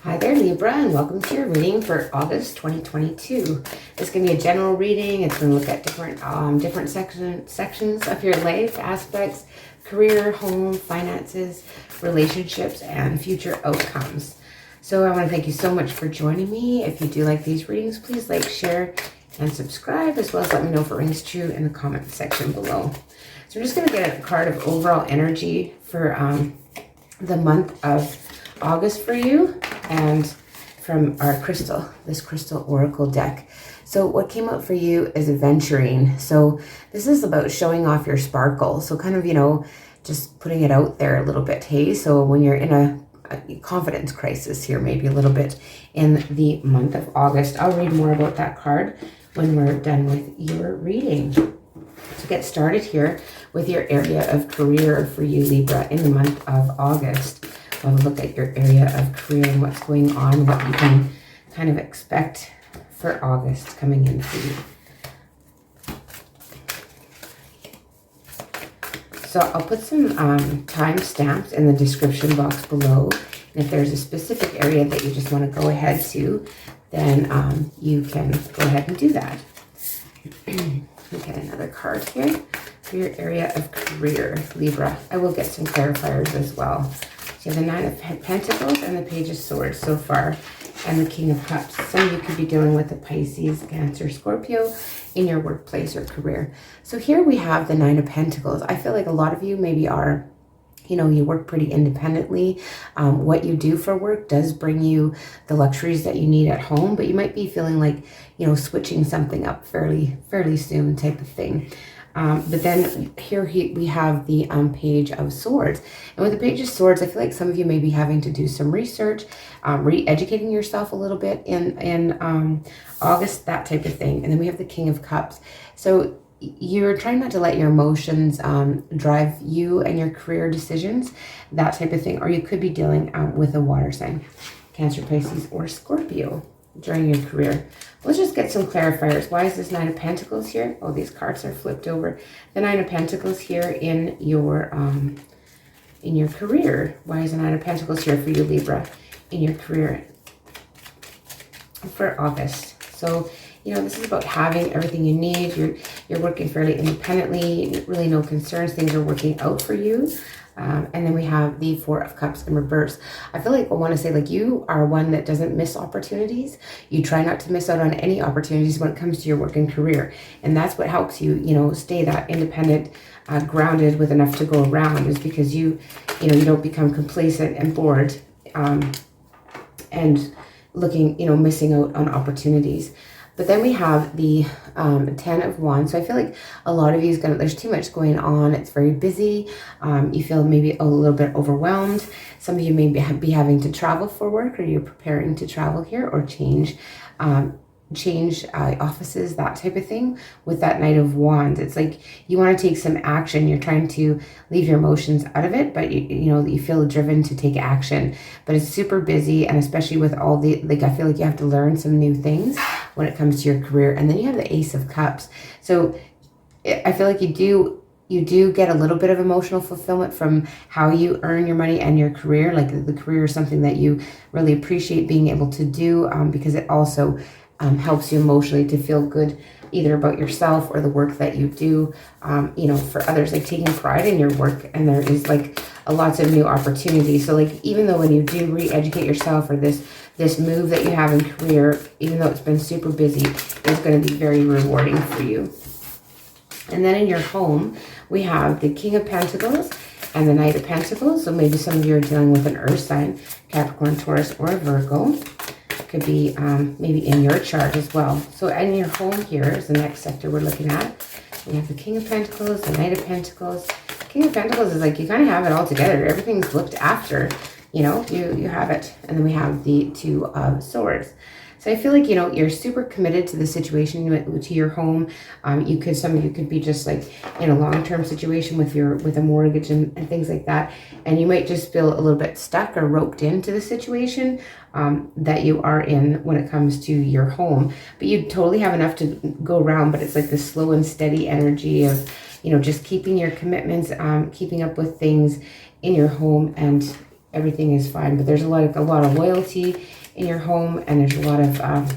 Hi there, Libra, and welcome to your reading for August 2022. It's going to be a general reading. It's going to look at different sections of your life, aspects, career, home, finances, relationships, and future outcomes. So I want to thank you so much for joining me. If you do like these readings, please like, share, and subscribe, as well as let me know if it rings true in the comment section below. So we're just going to get a card of overall energy for the month of August for you, and from our this crystal oracle deck. So what came out for you is adventuring. So this is about showing off your sparkle. So kind of, just putting it out there a little bit. Hey, so when you're in a confidence crisis here, maybe a little bit in the month of August. I'll read more about that card when we're done with your reading. To get started here with your area of career for you, Libra, in the month of August. We'll look at your area of career and what's going on, what you can kind of expect for August coming in for you. So I'll put some time stamps in the description box below. And if there's a specific area that you just want to go ahead to, then you can go ahead and do that. Look at another card here for your area of career, Libra. I will get some clarifiers as well. So you have the Nine of Pentacles and the Page of Swords so far, and the King of Cups. Some of you could be dealing with the Pisces, Cancer, Scorpio in your workplace or career. So here we have the Nine of Pentacles. I feel like a lot of you maybe are, you work pretty independently. What you do for work does bring you the luxuries that you need at home, but you might be feeling like, switching something up fairly soon type of thing. But then here we have the Page of Swords. And with the Page of Swords, I feel like some of you may be having to do some research, re-educating yourself a little bit in August, that type of thing. And then we have the King of Cups. So you're trying not to let your emotions drive you and your career decisions, that type of thing. Or you could be dealing with a water sign, Cancer, Pisces, or Scorpio during your career. Let's just get some clarifiers. Why is this Nine of Pentacles here? Oh, these cards are flipped over. The Nine of Pentacles here in your career. Why is the Nine of Pentacles here for you, Libra, in your career for August? So, this is about having everything you need. You're working fairly independently. Really no concerns. Things are working out for you. And then we have the Four of Cups in reverse. I feel like I want to say, like, you are one that doesn't miss opportunities. You try not to miss out on any opportunities when it comes to your work and career. And that's what helps you, stay that independent, grounded with enough to go around, is because you don't become complacent and bored and looking, missing out on opportunities. But then we have the 10 of Wands. So I feel like a lot of you there's too much going on. It's very busy. You feel maybe a little bit overwhelmed. Some of you may be having to travel for work, or you're preparing to travel here, or change offices, that type of thing. With that Knight of Wands, it's like you want to take some action. You're trying to leave your emotions out of it, but you feel driven to take action. But it's super busy, and especially with all the, I feel like you have to learn some new things when it comes to your career. And then you have the Ace of Cups. So I feel like you do get a little bit of emotional fulfillment from how you earn your money and your career. Like, the career is something that you really appreciate being able to do, because it also helps you emotionally to feel good, either about yourself or the work that you do. For others, like taking pride in your work, and there is like lots of new opportunities. So like, even though when you do re-educate yourself, or this move that you have in career, even though it's been super busy, is going to be very rewarding for you. And then in your home, we have the King of Pentacles and the Knight of Pentacles. So maybe some of you are dealing with an earth sign, Capricorn, Taurus, or a Virgo. Could be maybe in your chart as well. So in your home here is the next sector we're looking at. We have the King of Pentacles, the Knight of Pentacles. King of Pentacles is like you kind of have it all together. Everything's looked after. You have it. And then we have the Two of Swords. So I feel like, you're super committed to the situation, to your home. Some of you could be just like in a long-term situation with a mortgage and things like that. And you might just feel a little bit stuck or roped into the situation that you are in when it comes to your home. But you totally have enough to go around, but it's like this slow and steady energy of, just keeping your commitments, keeping up with things in your home, and everything is fine. But there's a lot of loyalty in your home, and there's a lot of,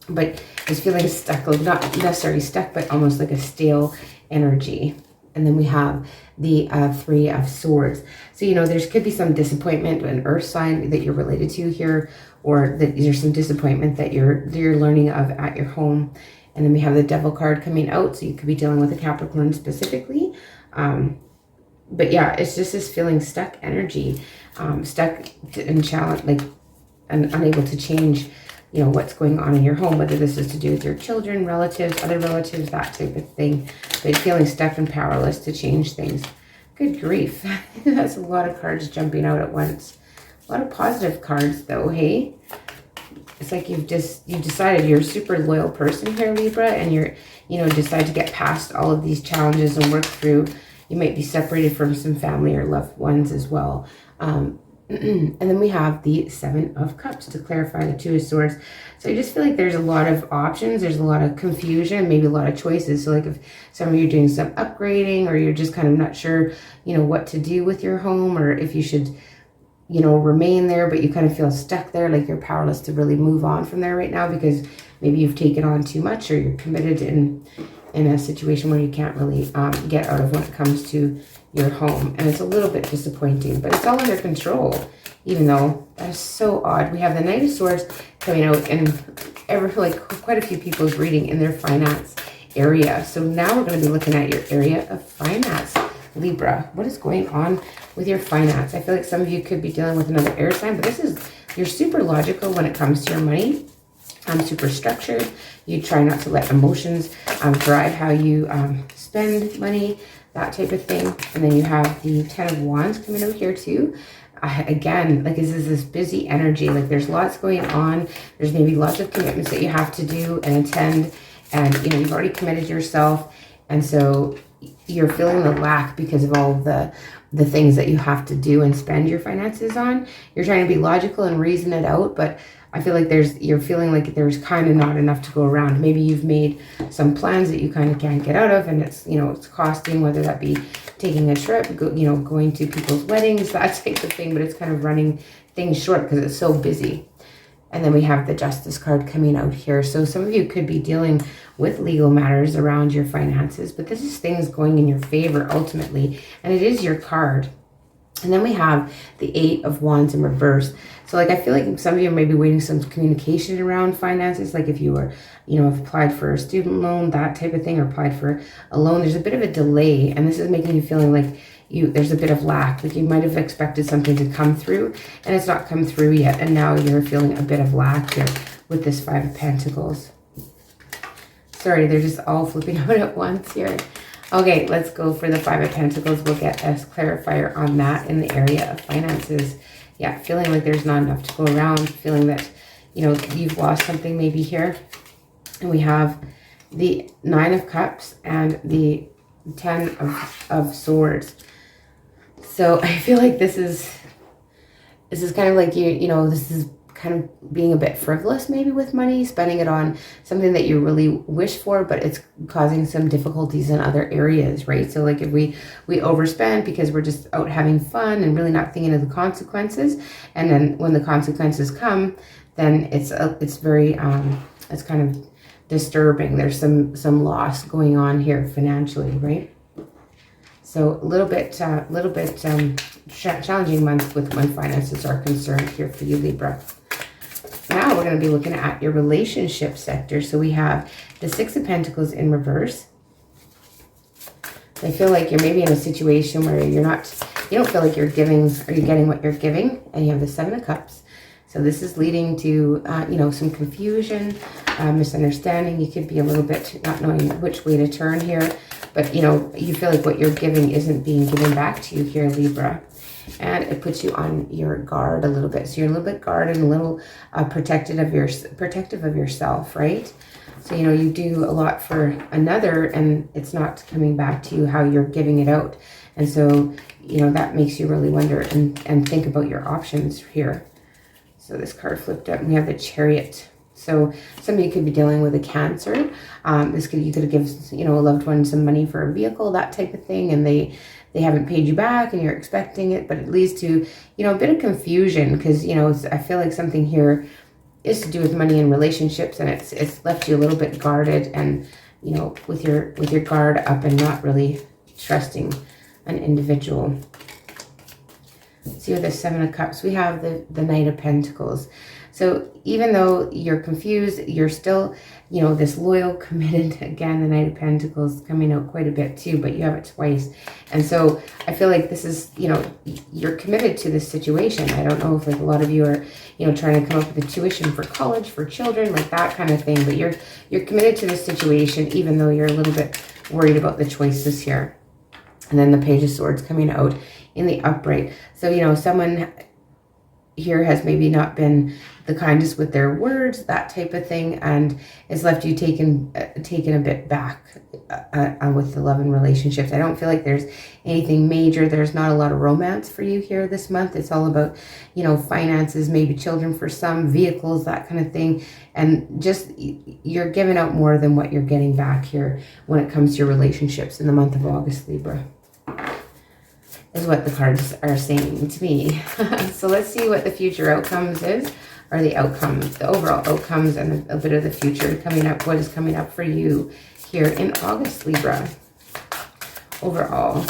but it's feeling stuck, like not necessarily stuck, but almost like a stale energy. And then we have the Three of Swords. So, you know, there could be some disappointment, an earth sign that you're related to here, or that there's some disappointment that you're learning of at your home. And then we have the Devil card coming out. So you could be dealing with a Capricorn specifically. But yeah, it's just this feeling stuck energy, stuck and challenge, like, and unable to change, you know, what's going on in your home, whether this is to do with your children, relatives, other relatives, that type of thing. But feeling stuck and powerless to change things. Good grief. That's a lot of cards jumping out at once. A lot of positive cards though, hey? It's like you've decided you're a super loyal person here, Libra, and you're, you know, decide to get past all of these challenges and work through. You might be separated from some family or loved ones as well. And then we have the Seven of Cups to clarify the Two of Swords. So I just feel like there's a lot of options. There's a lot of confusion, maybe a lot of choices. So like if some of you are doing some upgrading, or you're just kind of not sure, you know, what to do with your home, or if you should, you know, remain there, but you kind of feel stuck there, like you're powerless to really move on from there right now because maybe you've taken on too much, or you're committed in a situation where you can't really get out of when it comes to your home. And it's a little bit disappointing, but it's all under control, even though that is so odd. We have the Knight of Swords coming out in quite a few people's reading in their finance area. So now we're going to be looking at your area of finance, Libra. What is going on with your finance? I feel like some of you could be dealing with another air sign, but you're super logical when it comes to your money. Super structured. You try not to let emotions drive how you spend money, that type of thing. And then you have the Ten of Wands coming out here too. Again, like this is this busy energy. Like there's lots going on. There's maybe lots of commitments that you have to do and attend. And, you know, you've already committed yourself. And so you're feeling the lack because of all the things that you have to do and spend your finances on. You're trying to be logical and reason it out, but I feel like you're feeling like there's kind of not enough to go around. Maybe you've made some plans that you kind of can't get out of, and it's, you know, it's costing, whether that be taking a trip, going to people's weddings, that type of thing, but it's kind of running things short because it's so busy. And then we have the Justice card coming out here. So some of you could be dealing with legal matters around your finances, but this is things going in your favor ultimately, and it is your card. And then we have the Eight of Wands in reverse. So like I feel like some of you may be waiting some communication around finances, like if you were, you know, have applied for a student loan, that type of thing, or applied for a loan, there's a bit of a delay, and this is making you feeling like there's a bit of lack, like you might have expected something to come through and it's not come through yet, and now you're feeling a bit of lack here with this Five of Pentacles. Sorry, they're just all flipping out at once here. Okay, let's go for the Five of Pentacles. We'll get a clarifier on that in the area of finances. Yeah, feeling like there's not enough to go around, feeling that, you know, you've lost something maybe here. And we have the Nine of Cups and the Ten of Swords. So I feel like this is kind of like you know, this is kind of being a bit frivolous maybe with money, spending it on something that you really wish for, but it's causing some difficulties in other areas, right? So like if we overspend because we're just out having fun and really not thinking of the consequences, and then when the consequences come, then it's very it's kind of disturbing. There's some loss going on here financially, right? So a little bit challenging month when finances are concerned here for you, Libra. Now we're going to be looking at your relationship sector. So we have the Six of Pentacles in reverse. I feel like you're maybe in a situation where you don't feel like you're giving, or you're getting what you're giving, and you have the Seven of Cups. So this is leading to, you know, some confusion, misunderstanding. You could be a little bit not knowing which way to turn here, but, you know, you feel like what you're giving isn't being given back to you here, Libra. And it puts you on your guard a little bit. So you're a little bit guarded, a little protective of yourself, right? So, you know, you do a lot for another and it's not coming back to you how you're giving it out. And so, you know, that makes you really wonder and think about your options here. So this card flipped up and we have the Chariot. So somebody could be dealing with a Cancer. You could give, you know, a loved one some money for a vehicle, that type of thing, and they they haven't paid you back and you're expecting it, but it leads to, you know, a bit of confusion because, you know, I feel like something here is to do with money and relationships, and it's left you a little bit guarded and, you know, with your guard up and not really trusting an individual. See, with the Seven of Cups, we have the Knight of Pentacles. So even though you're confused, you're still, you know, this loyal, committed. Again, the Knight of Pentacles coming out quite a bit too, but you have it twice. And so I feel like this is, you know, you're committed to this situation. I don't know if like a lot of you are, you know, trying to come up with a tuition for college for children, like that kind of thing. But you're committed to this situation, even though you're a little bit worried about the choices here. And then the Page of Swords coming out in the upright. So, you know, someone here has maybe not been the kindest with their words, that type of thing, and it's left you taken a bit back with the love and relationships. I don't feel like there's anything major. There's not a lot of romance for you here this month. It's all about, you know, finances, maybe children for some, vehicles, that kind of thing, and just you're giving out more than what you're getting back here when it comes to your relationships in the month of August, Libra. Is what the cards are saying to me. So let's see what the future outcomes is, or the outcomes, the overall outcomes, and a bit of the future coming up. What is coming up for you here in August, Libra? Overall.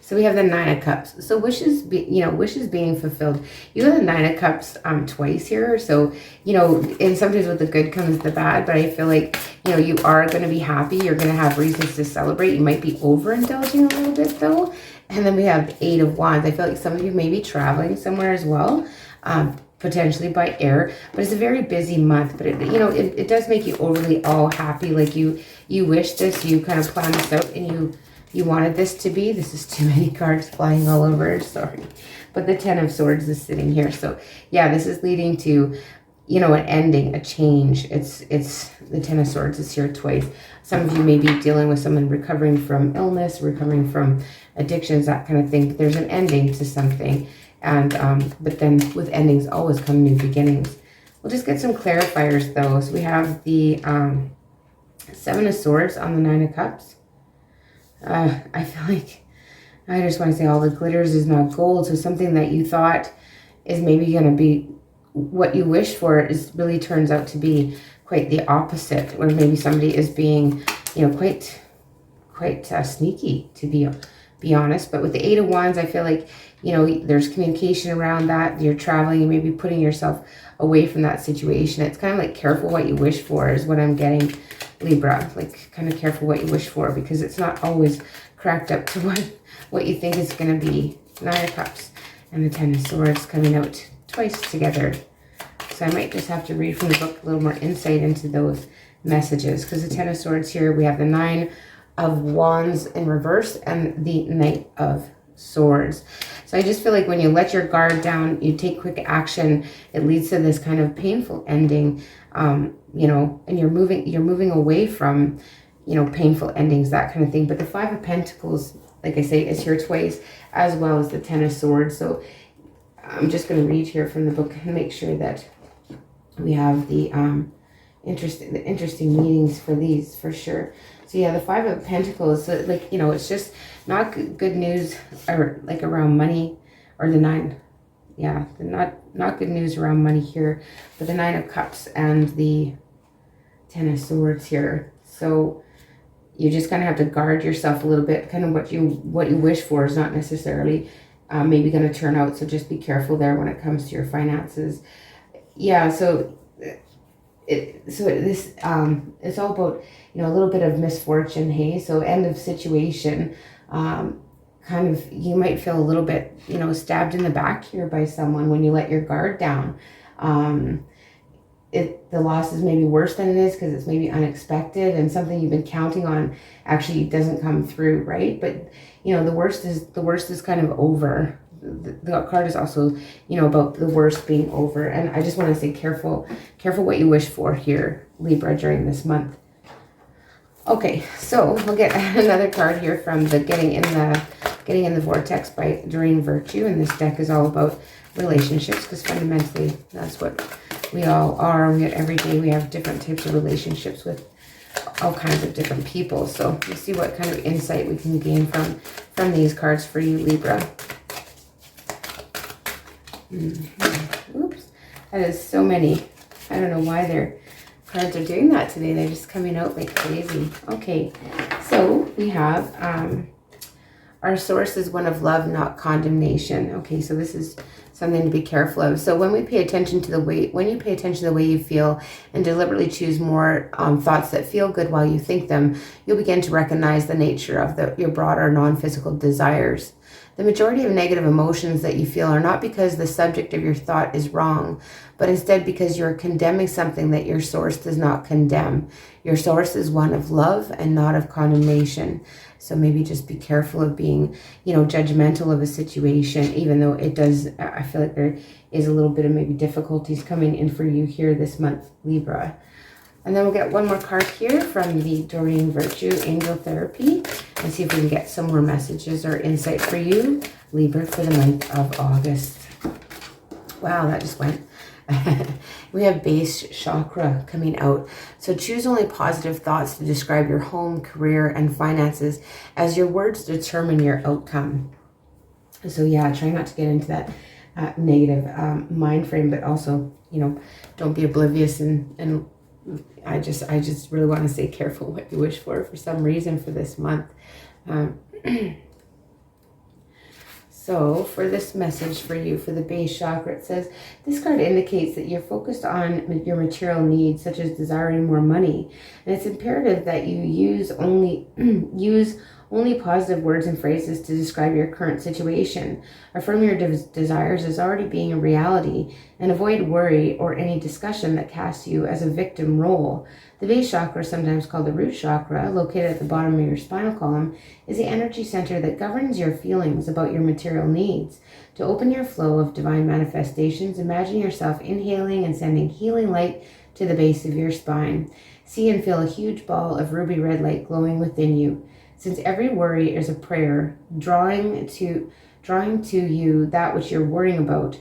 So we have the Nine of Cups. So wishes, wishes being fulfilled. You have the Nine of Cups twice here. So, you know, and sometimes with the good comes the bad, but I feel like, you know, you are going to be happy. You're going to have reasons to celebrate. You might be overindulging a little bit though. And then we have the Eight of Wands. I feel like some of you may be traveling somewhere as well, potentially by air, but it's a very busy month. But it does make you overly all happy. Like you wish this, you kind of plan this out, and you wanted this to be. This is too many cards flying all over, sorry. But the Ten of Swords is sitting here. So yeah, this is leading to, you know, an ending, a change. It's the Ten of Swords is here twice. Some of you may be dealing with someone recovering from illness, recovering from addictions, that kind of thing. But there's an ending to something. And but then with endings always come new beginnings. We'll just get some clarifiers though. So we have the Seven of Swords on the Nine of Cups. I feel like I just want to say all the glitters is not gold. So something that you thought is maybe going to be what you wish for is really turns out to be quite the opposite, where maybe somebody is being, you know, quite sneaky, to be honest. But with the Eight of Wands, I feel like, you know, there's communication around that. You're traveling, you may be putting yourself away from that situation. It's kind of like careful what you wish for is what I'm getting, Libra. Like kind of careful what you wish for, because it's not always cracked up to what you think is going to be. Nine of Cups and the Ten of Swords coming out twice together. So I might just have to read from the book a little more insight into those messages, because the Ten of Swords here, we have the Nine of Wands in reverse and the Knight of Swords. So I just feel like when you let your guard down, you take quick action, it leads to this kind of painful ending, you know, and you're moving away from, you know, painful endings, that kind of thing. But the Five of Pentacles, like I say, is here twice, as well as the Ten of Swords. So I'm just going to read here from the book and make sure that we have the interesting meanings for these for sure. So yeah, the Five of Pentacles, like, you know, it's just not good news, or like around money, or the Nine. Yeah, not good news around money here, but the Nine of Cups and the Ten of Swords here. So you just kind of have to guard yourself a little bit. Kind of what you wish for is not necessarily maybe going to turn out. So just be careful there when it comes to your finances. Yeah. So this it's all about, you know, a little bit of misfortune. Hey, so end of situation. Kind of, you might feel a little bit, you know, stabbed in the back here by someone when you let your guard down. The loss is maybe worse than it is because it's maybe unexpected, and something you've been counting on actually doesn't come through, right? But, you know, the worst is kind of over. The card is also, you know, about the worst being over. And I just want to say careful what you wish for here, Libra, during this month. Okay, so we'll get another card here from the Getting in the Vortex by Doreen Virtue. And this deck is all about relationships, because fundamentally that's what we all are. Every day we have different types of relationships with all kinds of different people. So we'll see what kind of insight we can gain from these cards for you, Libra. Oops, that is so many. I don't know why their cards are doing that today. They're just coming out like crazy. Okay, so we have our source is one of love, not condemnation. Okay, so this is something to be careful of. So when you pay attention to the way you feel and deliberately choose more thoughts that feel good while you think them, you'll begin to recognize the nature of your broader non-physical desires. The majority of negative emotions that you feel are not because the subject of your thought is wrong, but instead because you're condemning something that your source does not condemn. Your source is one of love and not of condemnation. So maybe just be careful of being, judgmental of a situation, even though it does, I feel like there is a little bit of maybe difficulties coming in for you here this month, Libra. And then we'll get one more card here from the Doreen Virtue Angel Therapy and see if we can get some more messages or insight for you, Libra, for the month of August. Wow, that just went. We have base chakra coming out. So choose only positive thoughts to describe your home, career, and finances, as your words determine your outcome. So yeah, try not to get into that negative mind frame, but also, don't be oblivious and I just really want to say careful what you wish for some reason for this month. So for this message for you, for the base chakra, it says, this card indicates that you're focused on your material needs, such as desiring more money. And it's imperative that you use only positive words and phrases to describe your current situation. Affirm your desires as already being a reality and avoid worry or any discussion that casts you as a victim role. The base chakra, sometimes called the root chakra, located at the bottom of your spinal column, is the energy center that governs your feelings about your material needs. To open your flow of divine manifestations, imagine yourself inhaling and sending healing light to the base of your spine. See and feel a huge ball of ruby red light glowing within you. Since every worry is a prayer, drawing to you that which you're worrying about,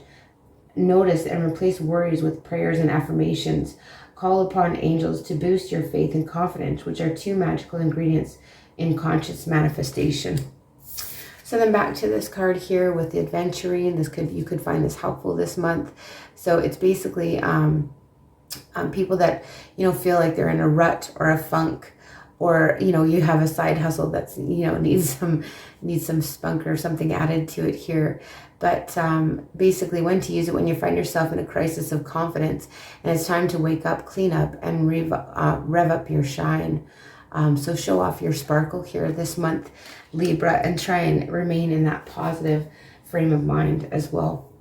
notice and replace worries with prayers and affirmations. Call upon angels to boost your faith and confidence, which are two magical ingredients in conscious manifestation. So then back to this card here with the adventuring. You could find this helpful this month. So it's basically people that feel like they're in a rut or a funk, or you have a side hustle that's needs some spunk or something added to it here. But basically when to use it when you find yourself in a crisis of confidence and it's time to wake up, clean up, and rev up your shine. So show off your sparkle here this month, Libra, and try and remain in that positive frame of mind as well.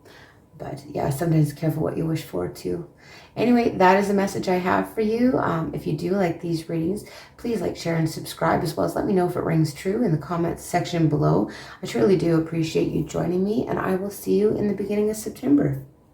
But yeah, sometimes careful what you wish for too. Anyway, that is the message I have for you. If you do like these readings, please like, share, and subscribe, as well as let me know if it rings true in the comments section below. I truly do appreciate you joining me, and I will see you in the beginning of September.